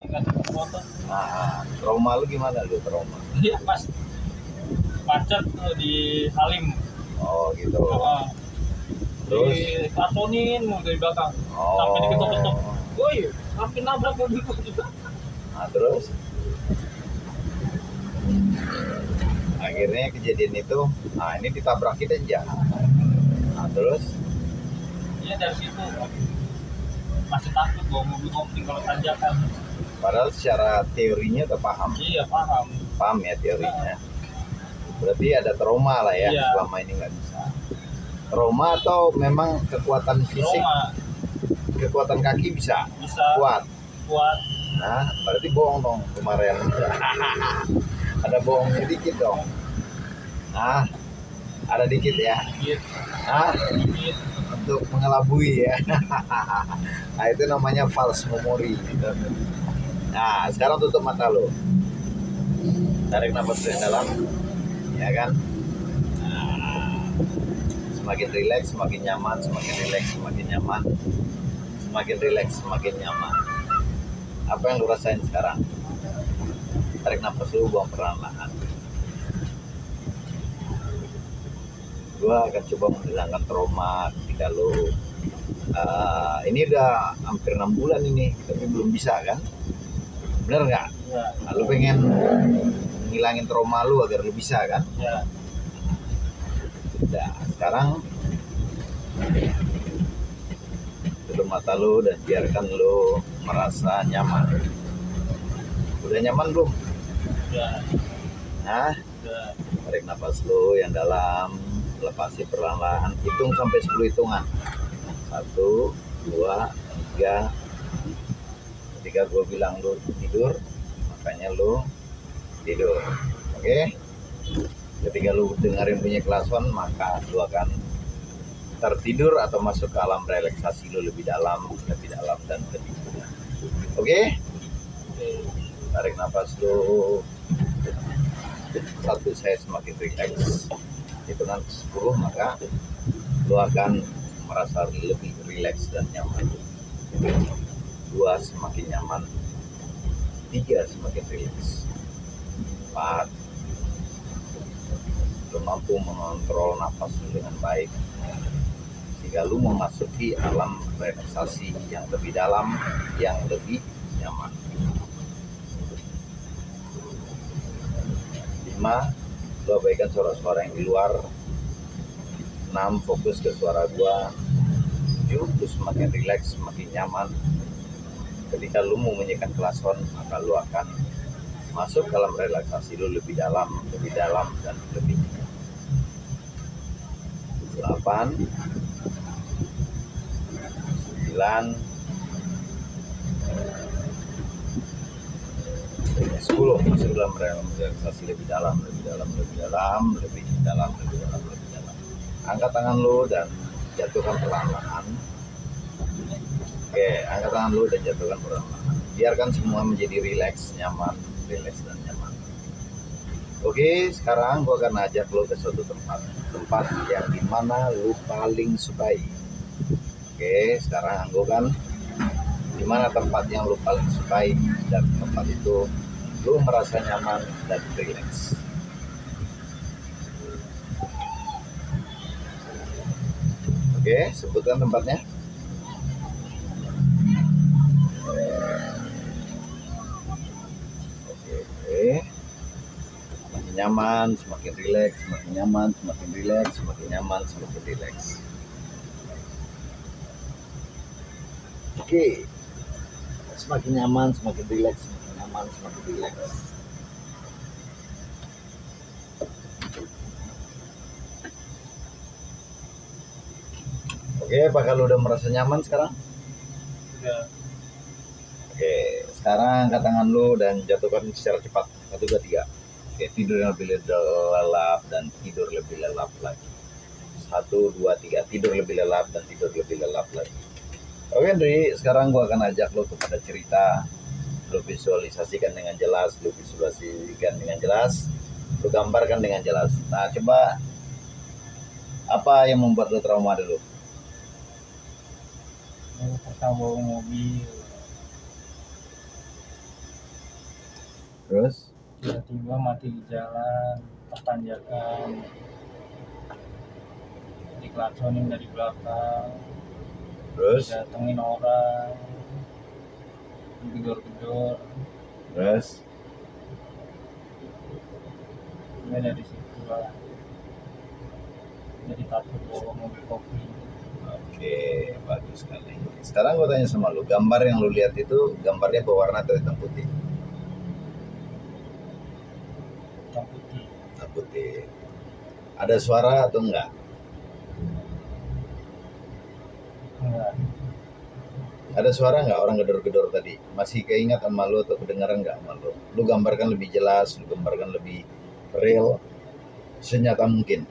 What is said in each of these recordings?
Nah, trauma lu gimana lu trauma? Iya pas macet tuh di Halim. Oh gitu. Terus Terus? diklaksonin mau dari belakang. Sampai diketok-ketok. Oh. Woi, sampai nabrak mobil gua juga. Nah, terus akhirnya kejadian itu, nah ini ditabrakin aja. Nah, terus Iya dari situ masih takut bawa mobil kopling kalau tanjakan. padahal secara teorinya udah paham. Iya paham. Paham ya teorinya. Berarti ada trauma lah ya, Iya. selama ini nggak bisa. Trauma atau memang kekuatan fisik, Trauma kekuatan kaki bisa bisa kuat. kuat. Nah, berarti bohong dong kemarin. Ada bohong sedikit dong. Nah, ada dikit ya. Dikit, Nah, dikit. untuk mengelabui ya. Nah, itu namanya false memory. Nah, sekarang tutup mata lo. Tarik nafas dari dalam. Ya kan? Nah, semakin rileks, semakin nyaman, semakin rileks, semakin nyaman. Semakin rileks, semakin nyaman. Apa yang lu rasain sekarang? Tarik nafas dulu, buang perlahan-lahan. Gua akan coba menghilangkan trauma ketika lu ini udah hampir 6 bulan ini, tapi belum bisa kan? Bener nggak? Ya, Nah, lu pengen ngilangin trauma lu agar lu bisa kan? ya. Nah, sekarang tutup mata lu dan biarkan lu merasa nyaman. Udah nyaman belum? Udah, Nah, udah. tarik nafas lu yang dalam, lepasi perlahan-lahan, hitung sampai 10 hitungan. 1, 2, 3. Ketika gue bilang lu tidur, makanya lu tidur. Oke? Ketika lu dengerin bunyi klakson, maka lu akan tertidur atau masuk ke alam relaksasi lu lebih dalam dan lebih mudah. Oke? Tarik nafas lu. 1, saya semakin rileks. Hitungan 10, maka lu akan merasa lebih rileks dan nyaman. 2, semakin nyaman. 3, semakin rileks. 4, lu mampu mengontrol nafas lu dengan baik sehingga lu memasuki alam relaksasi yang lebih dalam, yang lebih nyaman. 5, lu abaikan suara-suara yang di luar. 6, fokus ke suara gua. 7, lu semakin rileks, semakin nyaman. Ketika lu mau menyanyikan klakson, maka lu akan masuk ke dalam relaksasi lu lebih dalam dan lebih nyaman. 8, 9, 10, masuk dalam relaksasi lebih dalam. Angkat tangan lu dan jatuhkan perlahan-lahan. Oke, angkat tangan lu dan jatuhkan perlahan-lahan. Biarkan semua menjadi rileks, nyaman, dan nyaman. Oke, sekarang gua akan ajak lu ke suatu tempat yang dimana lu paling sukai. Oke, sekarang anggokan di mana tempat yang lu paling sukai, dan tempat itu lu merasa nyaman dan rileks. Oke, sebutkan tempatnya. Oke. Semakin nyaman, semakin rileks, semakin nyaman, semakin rileks, semakin nyaman, semakin rileks. Oke. Semakin nyaman, semakin rileks, semakin nyaman, semakin rileks. Oke, apakah lu udah merasa nyaman sekarang? Udah. Oke, sekarang angkat tangan lu dan jatuhkan secara cepat. 1, 2, 3. Oke, tidur yang lebih lelap dan tidur lebih lelap lagi. 1, 2, 3. Tidur lebih lelap dan tidur lebih lelap lagi. Oke, Andri, sekarang gua akan ajak lu kepada cerita. Lu visualisasikan dengan jelas, lu gambarkan dengan jelas. Nah, coba apa yang membuat lu trauma dulu? Pertama bawa mobil. Terus tiba-tiba mati di jalan, pertanjakan, dikelaconin dari belakang, terus datengin orang, digedor-gedor. terus Ya dari situ lah jadi takut bawa mobil kopi. oke, bagus sekali. Sekarang gue tanya sama lu, gambar yang lu lihat itu gambarnya berwarna atau hitam putih? Hitam putih. Hitam putih. Ada suara atau enggak? Enggak. Ada suara nggak orang gedor-gedor tadi? Masih keingat sama lu atau kedengaran nggak sama lu? Lu gambarkan lebih jelas, lu gambarkan lebih real, senyata mungkin.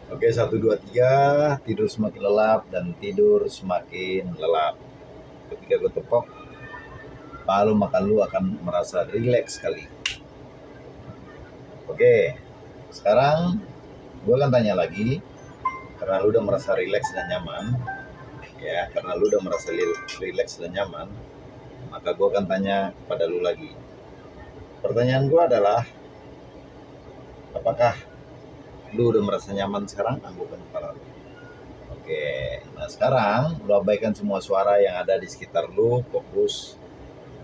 Oke, 1, 2, 3, tidur semakin lelap dan tidur semakin lelap. Ketika gue tepok palu, maka lu akan merasa rileks sekali. Oke, sekarang gue akan tanya lagi. Karena lu udah merasa rileks dan nyaman, ya, karena lu udah merasa rileks dan nyaman, maka gue akan tanya pada lu lagi. Pertanyaan gue adalah, apakah lu udah merasa nyaman sekarang? Anggukkan kepala lu. Oke, nah sekarang lu abaikan semua suara yang ada di sekitar lu, fokus,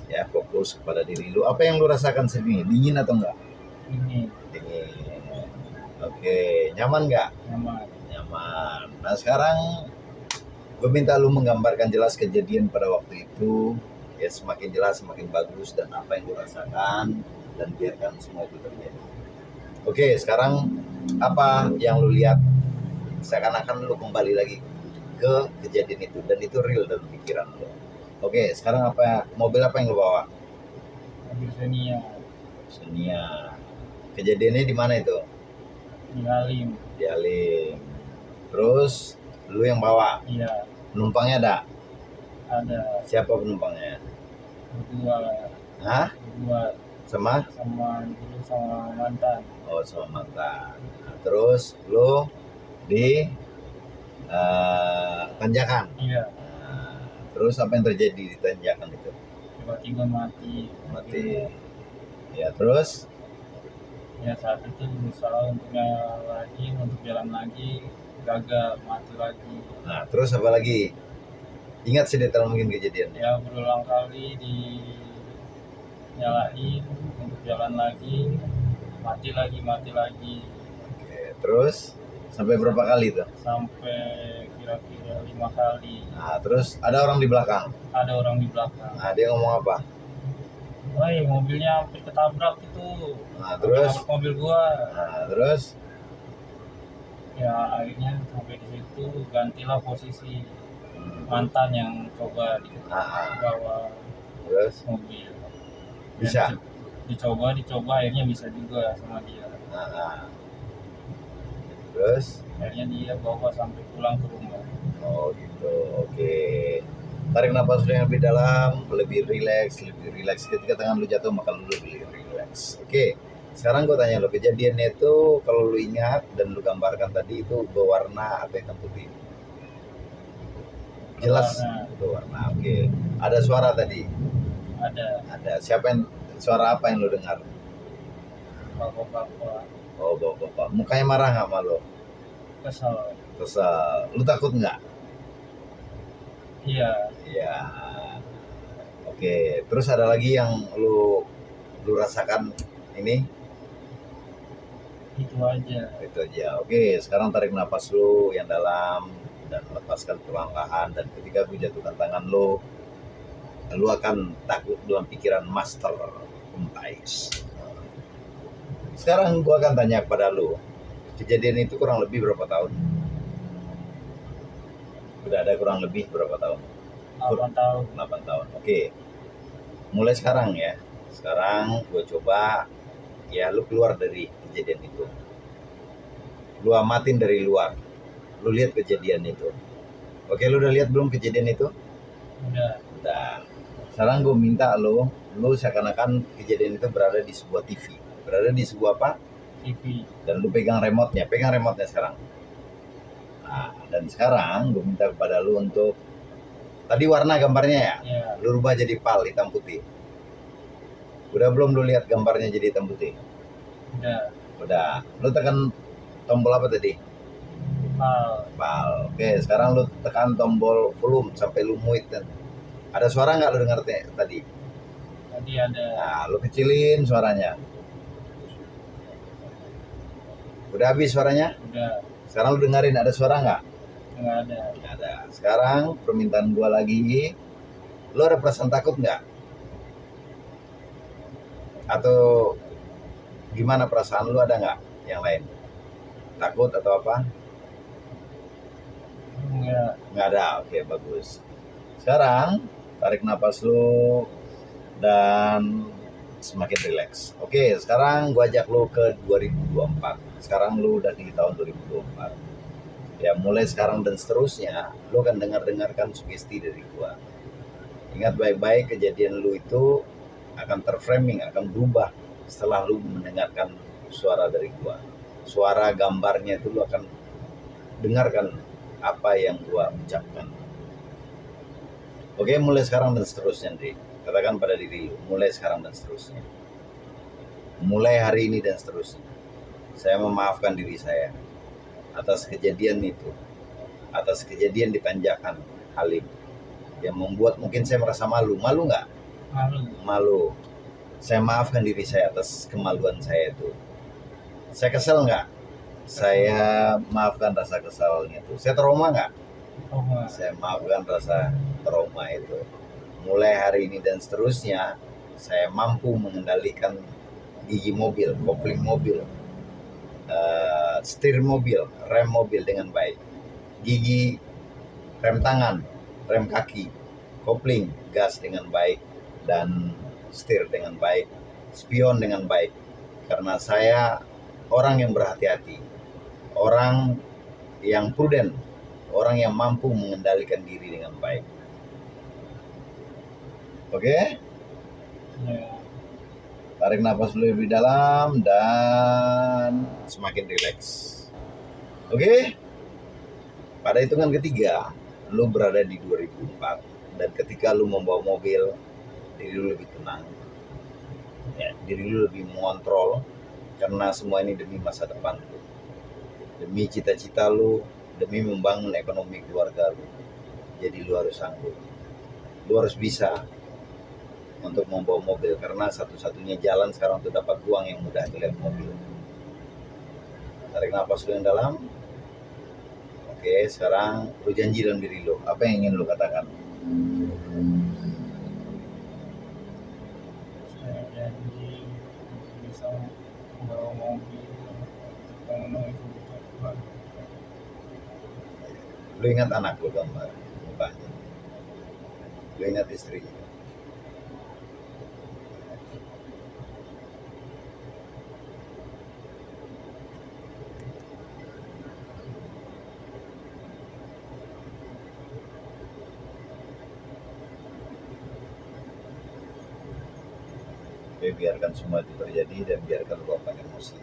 ya, fokus kepada diri lu. Apa yang lu rasakan sini? Dingin atau enggak? Ini Dingin. Oke, nyaman nggak? nyaman. Nyaman. Nah sekarang gue minta lu menggambarkan jelas kejadian pada waktu itu, ya, semakin jelas semakin bagus, dan apa yang lu rasakan, dan biarkan semua itu terjadi. Oke, sekarang apa yang lu lihat? Seakan-akan lu kembali lagi ke kejadian itu, dan itu real dalam pikiran lu. Oke, sekarang apa, mobil apa yang lu bawa? Mobil Xenia Xenia. Kejadiannya di mana itu? di Halim. Di Halim. Terus lu yang bawa? Iya, Penumpangnya ada? ada Siapa penumpangnya? berdua. Hah? Berdua Sama? dulu sama mantan. Oh, sama mantan. Nah, terus lu di tanjakan. Iya, Nah, terus apa yang terjadi di tanjakan itu? tiba-tiba mati. Mati. Ya, terus Ya saat itu berusaha untuk untuk jalan lagi, gagal, mati lagi. nah, terus apa lagi? Ingat sedetail mungkin kejadiannya. Ya berulang kali dinyalain untuk jalan lagi, mati lagi. Oke, terus sampai berapa kali tuh? Sampai kira-kira 5 kali. Nah, terus ada orang di belakang. Ada orang di belakang. Nah, dia ngomong apa? Woi, mobilnya hampir ketabrak itu. Nah, terus Ketabrak mobil gua. nah, terus Ya akhirnya sampai di situ gantilah posisi mantan yang coba nah, dibawa terus mobil. bisa. Dan dicoba akhirnya bisa juga sama dia. Nah, terus Akhirnya dia bawa sampai pulang ke rumah. oh gitu. Oke. Tarik nafas yang lebih dalam, lebih rileks. Ketika tangan lu jatuh, maka lu lebih rileks. Oke. Sekarang gue tanya lu, kejadiannya itu kalau lu ingat dan lu gambarkan tadi itu berwarna atau hitam putih? Jelas berwarna. Oke. Ada suara tadi? Ada Siapa yang, suara apa yang lu dengar? bapak-bapak Oh, bapak. Mukanya marah nggak sama lu? kesel. Kesal. Lu takut nggak? Iya, Iya. Oke. Terus ada lagi yang lu rasakan ini? itu aja. Itu aja. Oke, sekarang tarik nafas lu yang dalam dan lepaskan perlahan, dan ketika gue jatuhkan tangan lu akan takut dalam pikiran master Umpais. Sekarang gue akan tanya kepada lu, kejadian itu kurang lebih berapa tahun? Udah ada kurang lebih berapa tahun? 8 tahun. 8 tahun. Oke. Mulai sekarang ya. Sekarang gue coba, ya, lu keluar dari kejadian itu. Lu amatin dari luar. Lu lihat kejadian itu. Oke, lu udah lihat belum kejadian itu? Udah. Sekarang gue minta lu seakan-akan kejadian itu berada di sebuah TV. Berada di sebuah apa? TV. Dan lu pegang remote-nya. Sekarang. Nah, dan sekarang gue minta kepada lu untuk, tadi warna gambarnya ya? Ya, Lu Lu rubah jadi PAL hitam putih. Udah belum lu lihat gambarnya jadi hitam putih? Udah. Lu tekan tombol apa tadi? PAL. Oke, sekarang lu tekan tombol volume sampai lu mute kan. Ada suara nggak lu dengar tadi? Tadi ada. Nah, lu kecilin suaranya. Udah habis suaranya? Udah. Sekarang lu dengerin ada suara nggak? Nggak ada. Nggak ada. Sekarang permintaan gua lagi. Lu ada perasaan takut nggak? Atau gimana perasaan lu, ada nggak yang lain? Takut atau apa? Nggak ada. Oke, bagus. Sekarang tarik napas lu dan semakin rileks. Oke, sekarang gua ajak lu ke 2024. Sekarang lu udah di tahun 2024. Ya, mulai sekarang dan seterusnya lu akan dengarkan sugesti dari gua. Ingat baik-baik, kejadian lu itu akan terframing, akan berubah setelah lu mendengarkan suara dari gua. Suara gambarnya itu lu akan dengarkan apa yang gua ucapkan. Oke, mulai sekarang dan seterusnya, Ndri. Katakan pada diri lu, mulai sekarang dan seterusnya. Mulai hari ini dan seterusnya. Saya memaafkan diri saya atas kejadian itu. Atas kejadian di Tanjakan Halim. Yang membuat mungkin saya merasa malu. Malu nggak? Malu. Saya maafkan diri saya atas kemaluan saya itu. Saya kesel nggak? Saya maafkan rasa kesalnya itu. Saya trauma nggak? Saya maafkan rasa trauma itu. Mulai hari ini dan seterusnya, saya mampu mengendalikan gigi mobil, kopling mobil, setir mobil, rem mobil dengan baik. Gigi, rem tangan, rem kaki, kopling, gas dengan baik, dan setir dengan baik, spion dengan baik. Karena saya orang yang berhati-hati, orang yang prudent, orang yang mampu mengendalikan diri dengan baik. Oke? Tarik nafas lebih dalam dan semakin rileks. Oke? Pada hitungan ketiga, lu berada di 2004, dan ketika lu membawa mobil, diri lu lebih tenang, ya, diri lu lebih mengontrol, karena semua ini demi masa depan lu, demi cita-cita lu, demi membangun ekonomi keluarga lu. Jadi lu harus sanggup, lu harus bisa untuk membawa mobil, karena satu-satunya jalan sekarang untuk dapat uang yang mudah itu lewat mobil. Tarik nafas lu yang dalam. Oke, sekarang lu janji dalam diri lu, apa yang ingin lu katakan? Saya janji bisa membawa mobil untuk memenuhi kebutuhan. Lu ingat anak lu gambar mukanya, lu ingat istrinya. Oke, biarkan semua itu terjadi dan biarkan luapkan emosi.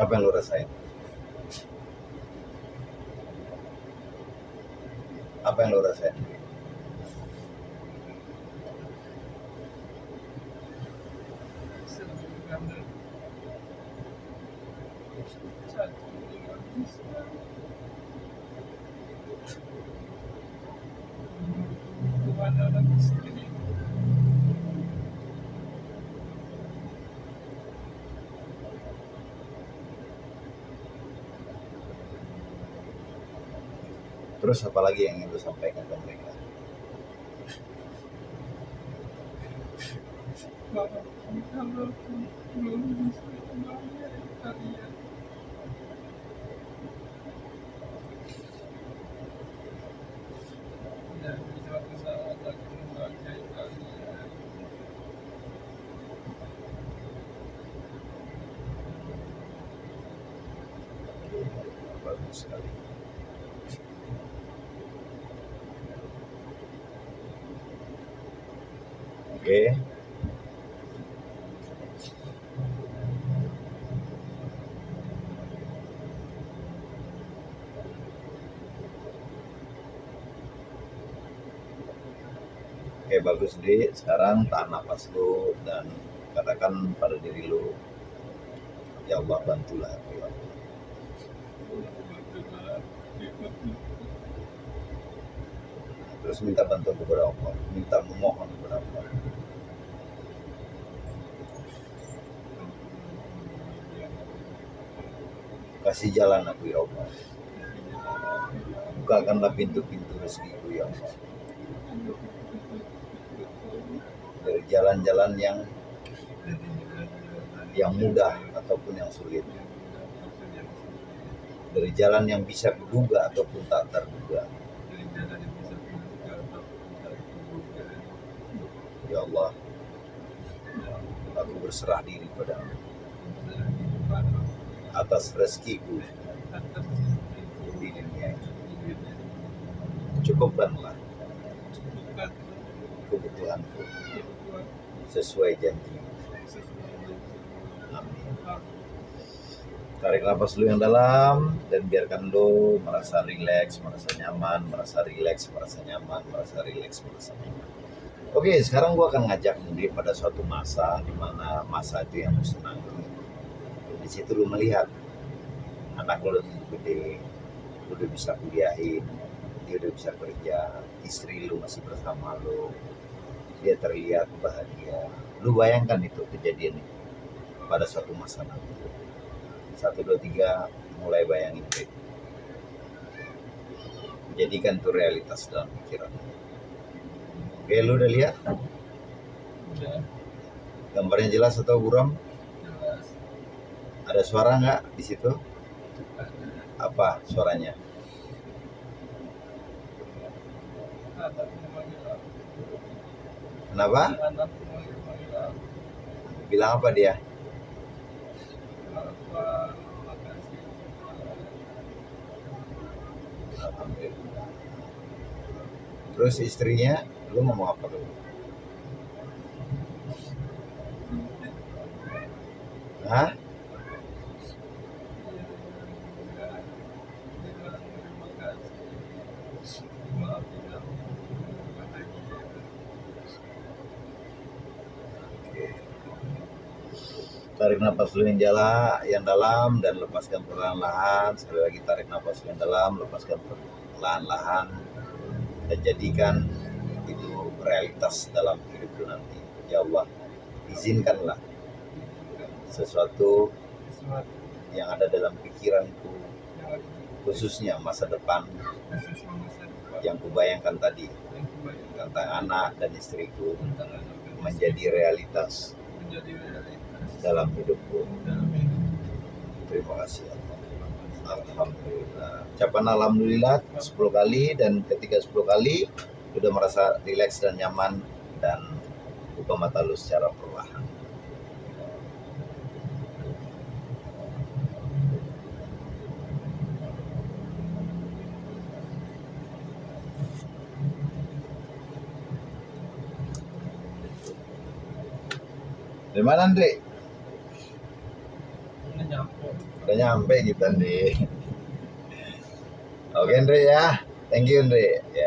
Apa yang lu rasain? Apa yang lu rasain? Terus apa lagi yang ingin lu sampaikan ke mereka? Bagus sekali. Oke. Oke, bagus Dri. Sekarang tahan nafas lu dan katakan pada diri lu, ya Allah bantulah aku ya Allah. Terus minta bantuan kepada Allah, minta memohon kepada Allah. Kasih jalan aku ya Allah. Bukakanlah pintu-pintu rezekiku ya Allah. Dari jalan-jalan yang mudah ataupun yang sulit. Dari jalan yang bisa kuduga ataupun tak terduga. Ya Allah, aku berserah diri padamu atas rezekiku di dunia ini. Cukupkanlah kebutuhanku sesuai janji. Amin. Tarik nafas lu yang dalam dan biarkan lu merasa rileks, merasa nyaman, merasa rileks, merasa nyaman, merasa rileks, merasa nyaman. Oke, sekarang gua akan ngajak Mundi pada suatu masa di mana masa itu yang lu senangi. Di situ lu melihat anak lu udah gede, lu udah bisa kuliahin, dia udah bisa kerja, istri lu masih bersama lu, dia terlihat bahagia. Lu bayangkan itu kejadian itu pada suatu masa nanti. 1, 2, 3, mulai bayangin itu. Jadikan itu realitas dalam pikiran. Oke, lu udah lihat? Udah. Gambarnya jelas atau buram? Jelas. Ada suara nggak di situ? Apa suaranya? Kenapa? Bilang apa dia? Alhamdulillah. Terus istrinya, lu ngomong apa dulu? Hah? Tarik nafas lu yang dalam dan lepaskan perlahan-lahan. Sekali lagi tarik nafas lu yang dalam, lepaskan perlahan-lahan dan jadikan itu realitas dalam hidup lu nanti. Ya Allah, izinkanlah sesuatu yang ada dalam pikiranku, khususnya masa depan yang kubayangkan tadi tentang anak dan istriku menjadi realitas dalam hidupku. Terima kasih Allah. Alhamdulillah. Ucapan alhamdulillah 10 kali, dan ketika 10 kali sudah merasa rileks dan nyaman, dan buka mata lu secara perlahan. Di mana Andre? Udah nyampe kita Andre. Oke Andre ya. Thank you Andre. Ya.